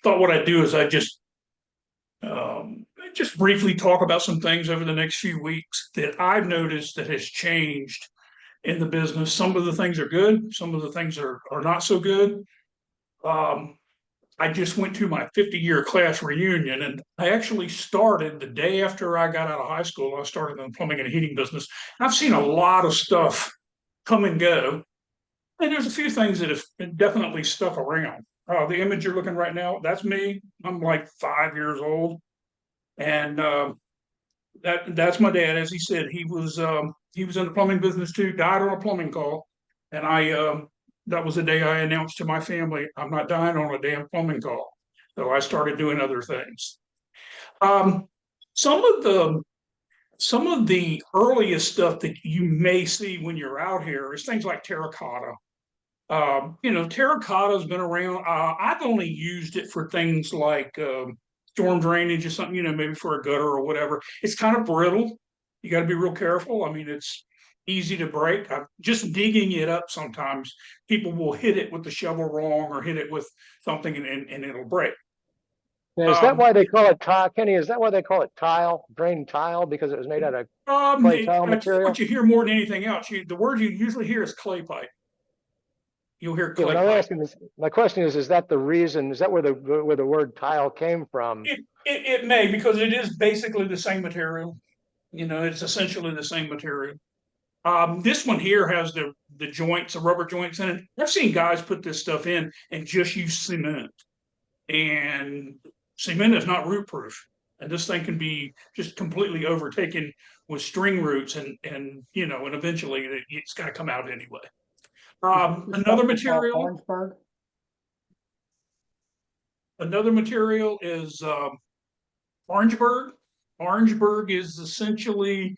thought what I'd do is just briefly talk about some things over the next few weeks that I've noticed that has changed in the business. Some of the things are good, some of the things are not so good. Um, I just went to my 50-year class reunion, and I actually started the day after I got out of high school. I started in the plumbing and heating business. I've seen a lot of stuff come and go, and there's a few things that have definitely stuck around. The image you're looking right now, that's me. I'm like 5 years old, and that's my dad. As he said, he was in the plumbing business too. Died on a plumbing call, and that was the day I announced to my family, I'm not dying on a damn plumbing call. So I started doing other things. Um, some of the some of the earliest stuff that you may see when you're out here is things like terracotta. Terracotta's been around. I've only used it for things like storm drainage or something, maybe for a gutter or whatever. It's kind of brittle. You got to be real careful. I mean, it's easy to break. Just digging it up sometimes, people will hit it with the shovel wrong or hit it with something and it'll break. Now, is that Um, why they call it tile, Kenny? Is that why they call it tile, drain tile, because it was made out of clay tile I think what material? you hear more than anything else, the word you usually hear is clay pipe. You'll hear Yeah, but clay I'm pipe. asking this. My question is that the reason? Is that where the word tile came from? It may, because it is basically the same material. It's essentially the same material. This one here has the joints, the rubber joints in it. I've seen guys put this stuff in and just use cement, and cement is not root proof, and this thing can be just completely overtaken with string roots, and eventually it's got to come out anyway. Is this the stuff Another they call material, Orangeburg? another material is Orangeburg. Orangeburg is essentially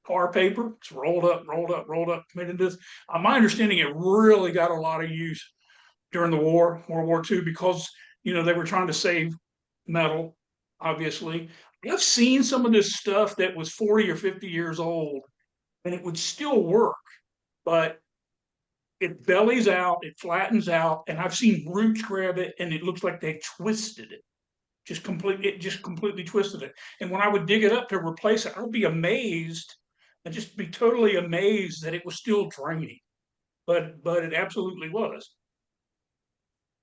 tar paper. It's rolled up, rolled up, rolled up, made into this. My understanding, it really got a lot of use during the war, World War II, because they were trying to save metal. Obviously, I've seen some of this stuff that was 40 or 50 years old, and it would still work, but it bellies out, it flattens out, and I've seen roots grab it, and it looks like they twisted it. Just completely twisted it. And when I would dig it up to replace it, I would be amazed and just be totally amazed that it was still draining. But it absolutely was.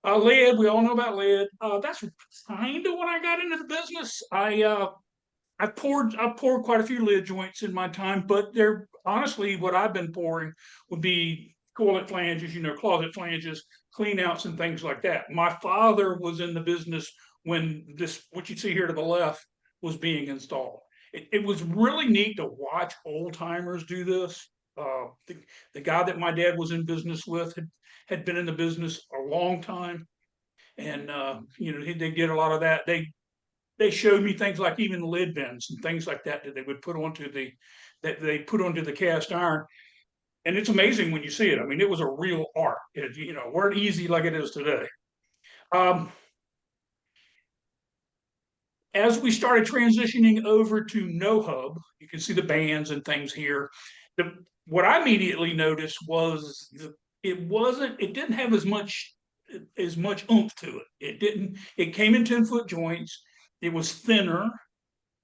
Lead, we all know about lead. That's kind of when I got into the business. I've poured quite a few lid joints in my time, but they're honestly what I've been pouring would be toilet flanges, closet flanges, clean outs and things like that. My father was in the business when this, what you see here to the left, was being installed. It was really neat to watch old timers do this. The guy that my dad was in business with had been in the business a long time, and they did a lot of that. They showed me things like even lid bends and things like that that they would put onto the cast iron, and it's amazing when you see it. I mean, it was a real art. It weren't easy like it is today. Um, as we started transitioning over to no hub, you can see the bands and things here. What I immediately noticed was it didn't have as much oomph to it. It came in 10-foot joints. It was thinner.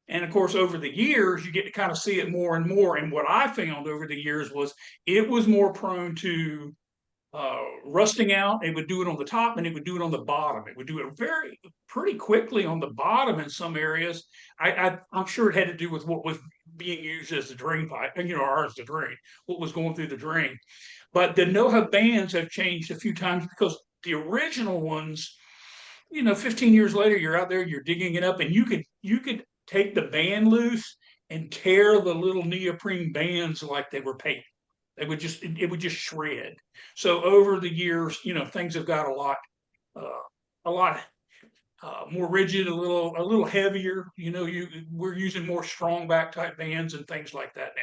And of course, over the years, you get to kind of see it more and more. And what I found over the years was it was more prone to rusting out. It would do it on the top and it would do it on the bottom. It would do it pretty quickly on the bottom in some areas. I'm sure it had to do with what was being used as the drain pipe, or as the drain, what was going through the drain. But the no-hub bands have changed a few times because the original ones, 15 years later, you're out there, you're digging it up, and you could take the band loose and tear the little neoprene bands like they were paper. It would just shred. So over the years, things have got a lot more rigid, a little heavier. We're using more strong back type bands and things like that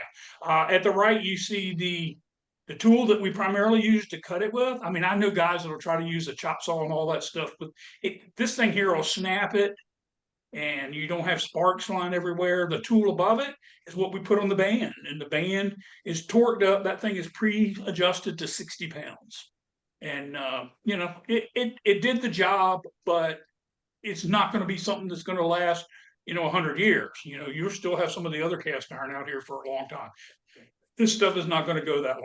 now. At the right, you see the tool that we primarily use to cut it with. I mean, I know guys that'll try to use a chop saw and all that stuff, but this thing here will snap it, and you don't have sparks flying everywhere. The tool above it is what we put on the band, and the band is torqued up. That thing is pre-adjusted to 60 pounds, and it did the job, but it's not going to be something that's going to last, 100 years. You still have some of the other cast iron out here for a long time. This stuff is not going to go that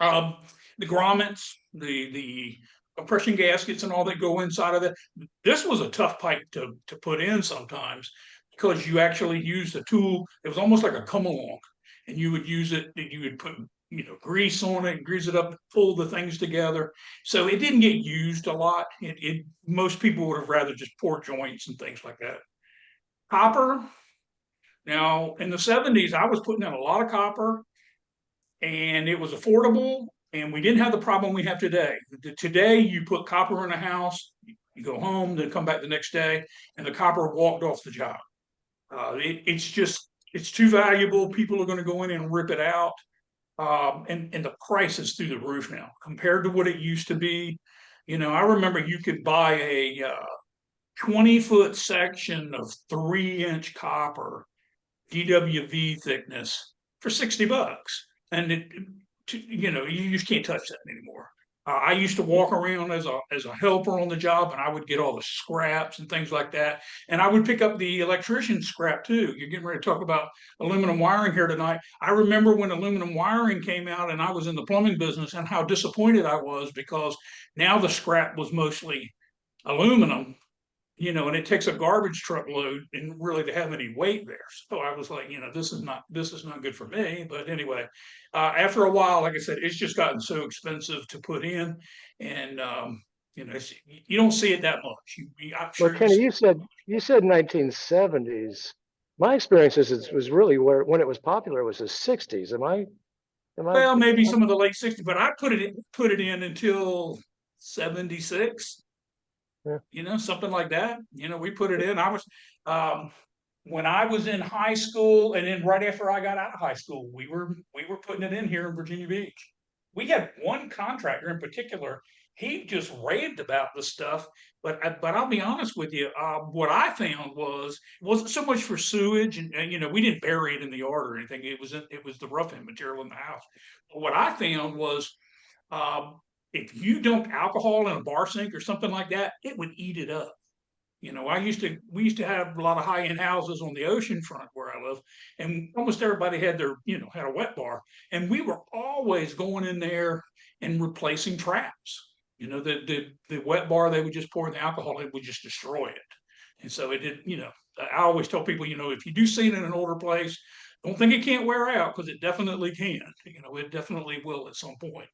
long. The grommets, the compression gaskets and all that go inside of it. This was a tough pipe to put in sometimes because you actually used a tool. It was almost like a come along, and you would use it, and you would put grease on it, grease it up, pull the things together. So it didn't get used a lot. Most people would have rather just pour joints and things like that. Copper. Now in the 70s, I was putting in a lot of copper, and it was affordable, and we didn't have the problem we have today. Today, you put copper in a house, you go home, then come back the next day, and the copper walked off the job. It's too valuable. People are going to go in and rip it out. And the price is through the roof now compared to what it used to be. I remember you could buy a 20-foot section of 3-inch copper, DWV thickness, for $60. And you just can't touch that anymore. I used to walk around as a helper on the job, and I would get all the scraps and things like that. And I would pick up the electrician scrap too. You're getting ready to talk about aluminum wiring here tonight. I remember when aluminum wiring came out and I was in the plumbing business, and how disappointed I was because now the scrap was mostly aluminum, and it takes a garbage truck load and really to have any weight there. So I was like, this is not good for me. But anyway, after a while, like I said, it's just gotten so expensive to put in, and you don't see it that much. I'm sure. Well, Kenny, you said 1970s. My experience is it was really when it was popular was the 60s. Am I? Well, maybe some of the late 60s, but I put it in until 76. Something like that. We put it in. I was when I was in high school, and then right after I got out of high school, we were putting it in here in Virginia Beach. We had one contractor in particular. He just raved about the stuff, but I'll be honest with you. What I found wasn't so much for sewage, and we didn't bury it in the yard or anything. It was the roughing material in the house. But what I found was. If you dumped alcohol in a bar sink or something like that, it would eat it up. We used to have a lot of high-end houses on the ocean front where I live, and almost everybody had had a wet bar, and we were always going in there and replacing traps. The wet bar, they would just pour in the alcohol, it would just destroy it. And so it did, I always tell people, if you do see it in an older place, don't think it can't wear out, because it definitely can. It definitely will at some point.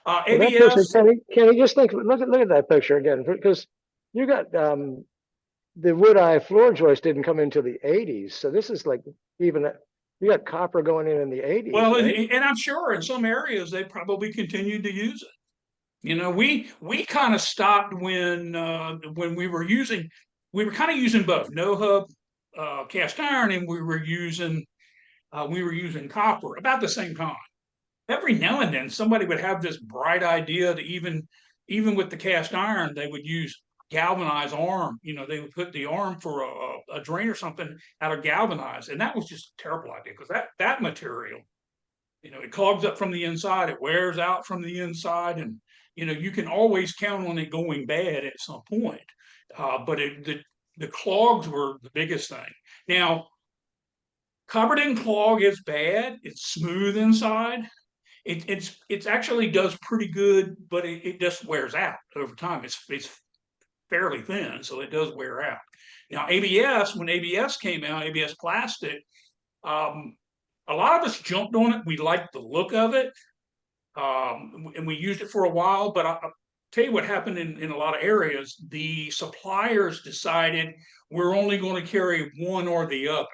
ABS. Can you just look at that picture again, because you got the wood eye floor joist didn't come into the 80s, so this is like you got copper going in the 80s. Well, right? and I'm sure in some areas they probably continued to use it. We kind of stopped when we were kind of using both no hub cast iron, and we were using copper about the same time. Every now and then somebody would have this bright idea to even with the cast iron, they would use galvanized arm. They would put the arm for a drain or something out of galvanized, and that was just a terrible idea, because that material, it clogs up from the inside, it wears out from the inside, and you can always count on it going bad at some point. But the clogs were the biggest thing. Now, copper didn't clog as bad. It's smooth inside. It actually does pretty good, but it just wears out over time. It's fairly thin, so it does wear out. Now, ABS, when ABS came out, ABS plastic, a lot of us jumped on it. We liked the look of it, and we used it for a while. But I'll tell you what happened in a lot of areas. The suppliers decided we're only going to carry one or the other,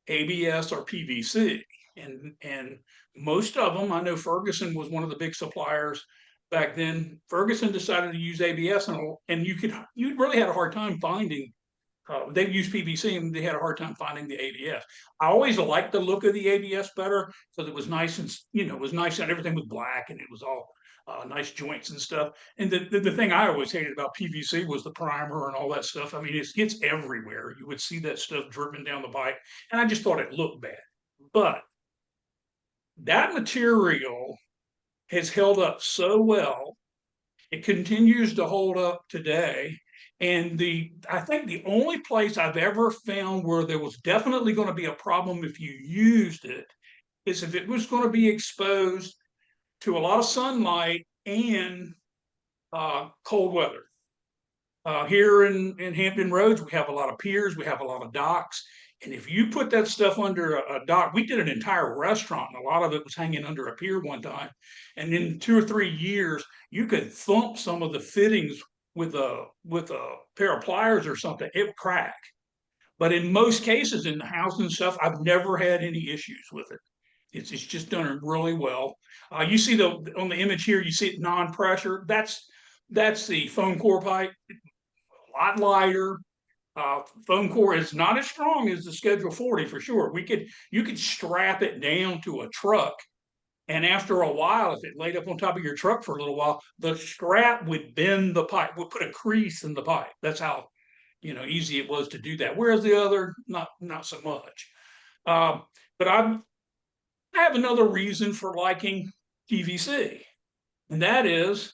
ABS or PVC. And most of them, I know Ferguson was one of the big suppliers back then. Ferguson decided to use ABS, and you really had a hard time finding. They used PVC, and they had a hard time finding the ABS. I always liked the look of the ABS better, because it was nice, and it was nice, and everything was black, and it was all nice joints and stuff. And the thing I always hated about PVC was the primer and all that stuff. I mean, it gets everywhere. You would see that stuff dripping down the pipe, and I just thought it looked bad. But that material has held up so well, It continues to hold up today. And I think the only place I've ever found where there was definitely going to be a problem if you used it is if it was going to be exposed to a lot of sunlight and cold weather. Here in Hampton Roads, we have a lot of piers, we have a lot of docks. And if you put that stuff under a dock, we did an entire restaurant, and a lot of it was hanging under a pier one time. And in 2 or 3 years, you could thump some of the fittings with a pair of pliers or something, it would crack. But in most cases in the house and stuff, I've never had any issues with it. It's just done really well. You see on the image here, you see it non-pressure. That's the foam core pipe, a lot lighter. Foam core is not as strong as the Schedule 40 for sure. You could strap it down to a truck, and after a while, if it laid up on top of your truck for a little while, the strap would bend the pipe, would put a crease in the pipe. That's how easy it was to do that. Whereas the other, not so much. But I have another reason for liking PVC, and that is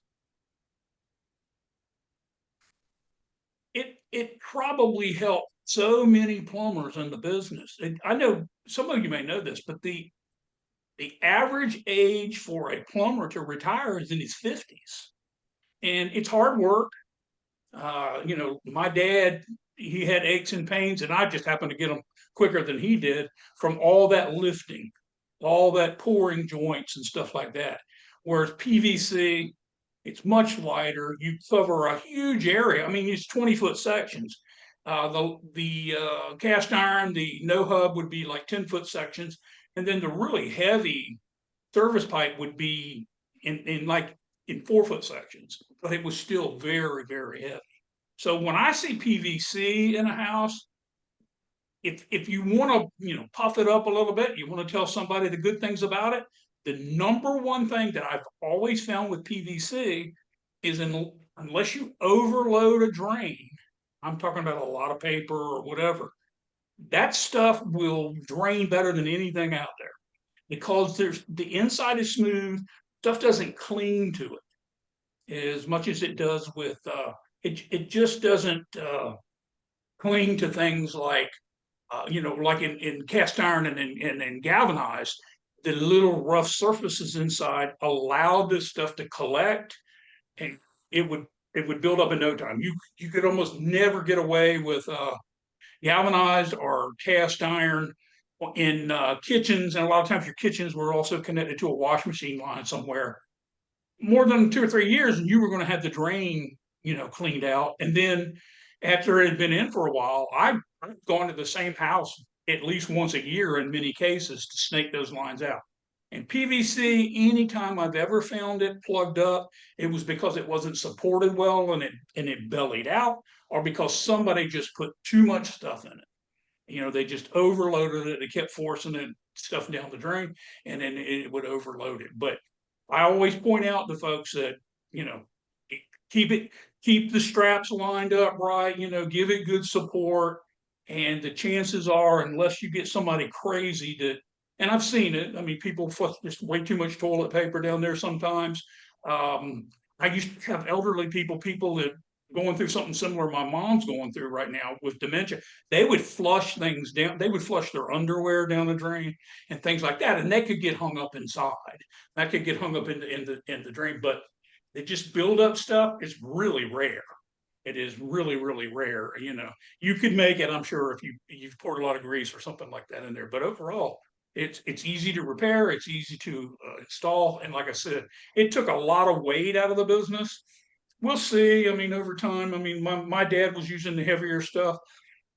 it probably helped so many plumbers in the business. I know some of you may know this, but the average age for a plumber to retire is in his 50s, and it's hard work. My dad, he had aches and pains, and I just happened to get them quicker than he did from all that lifting, all that pouring joints and stuff like that. Whereas PVC, it's much lighter. You cover a huge area. I mean, it's 20-foot sections. The cast iron, the no hub would be like 10-foot sections, and then the really heavy service pipe would be in 4-foot sections. But it was still very, very heavy. So when I see PVC in a house, if you want to puff it up a little bit, you want to tell somebody the good things about it. The number one thing that I've always found with PVC is unless you overload a drain, I'm talking about a lot of paper or whatever, that stuff will drain better than anything out there because the inside is smooth, stuff doesn't cling to it as much as it does with it just doesn't cling to things like like in cast iron and in galvanized. The little rough surfaces inside allow this stuff to collect, and it would build up in no time. You could almost never get away with galvanized or cast iron in kitchens, and a lot of times your kitchens were also connected to a wash machine line somewhere. More than 2 or 3 years, and you were going to have the drain, cleaned out, and then after it had been in for a while, I've gone to the same house at least once a year in many cases to snake those lines out. And PVC, anytime I've ever found it plugged up, it was because it wasn't supported well and it bellied out, or because somebody just put too much stuff in it. They just overloaded it. They kept forcing it stuff down the drain, and then it would overload it. But I always point out to folks that keep the straps lined up right. Give it good support. And the chances are, unless you get somebody crazy and I've seen it. I mean, people just way too much toilet paper down there sometimes. I used to have elderly people that going through something similar my mom's going through right now with dementia. They would flush things down. They would flush their underwear down the drain and things like that, and they could get hung up inside. That could get hung up in the drain, but they just build up stuff. It's really rare. It is really, really rare. You could make it, I'm sure, if you've poured a lot of grease or something like that in there. But overall, it's easy to repair. It's easy to install. And like I said, it took a lot of weight out of the business. We'll see. I mean, over time, I mean, my dad was using the heavier stuff.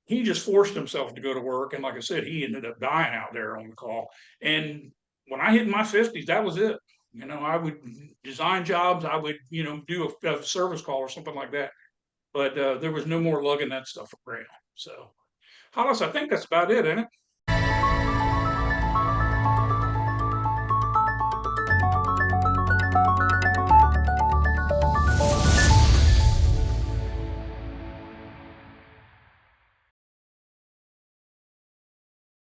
He just forced himself to go to work. And like I said, he ended up dying out there on the call. And when I hit my 50s, that was it. I would design jobs. I would, do a service call or something like that. But there was no more lugging that stuff around. So, Hollis, I think that's about it, ain't it?